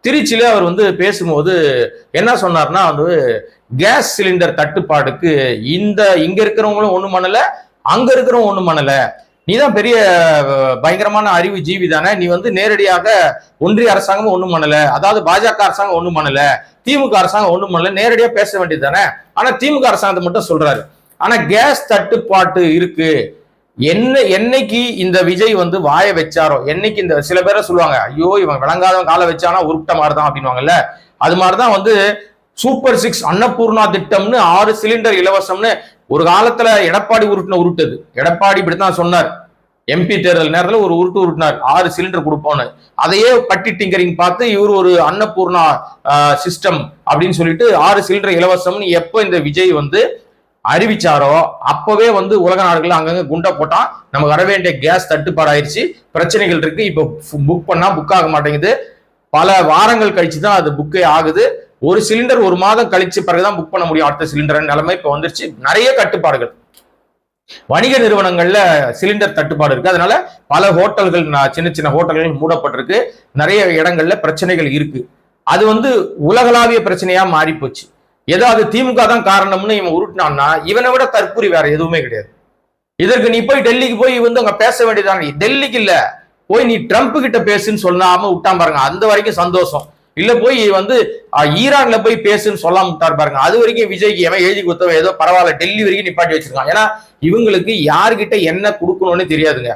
திருச்சியில அவர் பேசும்போது என்ன சொன்னார்னா கேஸ் சிலிண்டர் தட்டுப்பாடுக்கு இங்க இருக்கிறவங்களும் ஒண்ணும் பண்ணல, அங்க இருக்கிறவங்க ஒண்ணும் பண்ணல. நீதான் பெரிய பயங்கரமான அறிவு ஜீவி தானே, நீ நேரடியாக ஒன்றிய அரசாங்கம் ஒண்ணும் பண்ணல, அதாவது பாஜக அரசாங்கம் ஒண்ணும் பண்ணல, திமுக அரசாங்கம் ஒண்ணும் பண்ணல, நேரடியா பேச வேண்டியது தானே. ஆனா திமுக அரசாங்கத்தை மட்டும் சொல்றாரு. ஆனா கேஸ் தட்டுப்பாட்டு இருக்கு. என்னைக்கு இந்த விஜய் வாய வச்சாரோ, என்னைக்கு இந்த சில பேரை சொல்லுவாங்க, ஐயோ இவன் விளங்காதவன் காலை வச்சானா உருப்பிட்ட மாதிரிதான் அப்படின்வாங்கல்ல, அது மாதிரிதான் சூப்பர் 6 அன்னபூர்ணா திட்டம்னு 6 சிலிண்டர் இலவசம்னு ஒரு காலத்துல எடப்பாடி உருட்டது. எடப்பாடி இப்படித்தான் சொன்னார், எம்பி தேர்தல் நேரத்தில் ஒரு உருட்டினார், 6 சிலிண்டர் கொடுப்போம்னு. அதையே பட்டி டிங்கரிங் பார்த்து இவர் ஒரு அன்னபூர்ணா சிஸ்டம் அப்படின்னு சொல்லிட்டு 6 சிலிண்டர் இலவசம்னு எப்ப இந்த விஜய் அறிவிச்சாரோ அப்பவே உலக நாடுகள் அங்கங்க குண்டை போட்டா நமக்கு வர வேண்டிய கேஸ் தட்டுப்பாடு ஆயிடுச்சு, பிரச்சனைகள் இருக்கு, இப்ப புக் பண்ணா புக் ஆக மாட்டேங்குது, பல வாரங்கள் கழிச்சுதான் அது புக்கே ஆகுது, ஒரு சிலிண்டர் ஒரு மாதம் கழிச்சு பிறகுதான் புக் பண்ண முடியும் அடுத்த சிலிண்டர் நிலைமை இப்ப வந்துருச்சு. நிறைய கட்டுப்பாடுகள் வணிக நிறுவனங்கள்ல சிலிண்டர் தட்டுப்பாடு இருக்கு. அதனால பல ஹோட்டல்கள், சின்ன சின்ன ஹோட்டல்கள் மூடப்பட்டிருக்கு, நிறைய இடங்கள்ல பிரச்சனைகள் இருக்கு. அது உலகளாவிய பிரச்சனையா மாறி போச்சு. ஏதாவது திமுக தான் காரணம்னு இவன் உருட்டினான்னா இவனை விட தற்கூரி வேற எதுவுமே கிடையாது. இதற்கு நீ போய் டெல்லிக்கு போய் அங்க பேச வேண்டியதான, டெல்லிக்கு இல்ல, போய் நீ ட்ரம்ப் கிட்ட பேசுன்னு சொல்லாம விட்டான் பாருங்க, அந்த வரைக்கும் சந்தோஷம். இல்ல போய் ஈரான்ல போய் பேசுன்னு சொல்லாம விட்டார் பாருங்க, அது வரைக்கும் விஜய்க்கு எவன் எழுதி கொடுத்தவன் ஏதோ பரவாயில்ல, டெல்லி வரைக்கும் நிப்பாட்டி வச்சிருக்கான். ஏன்னா இவங்களுக்கு யார்கிட்ட என்ன கொடுக்கணும்னு தெரியாதுங்க.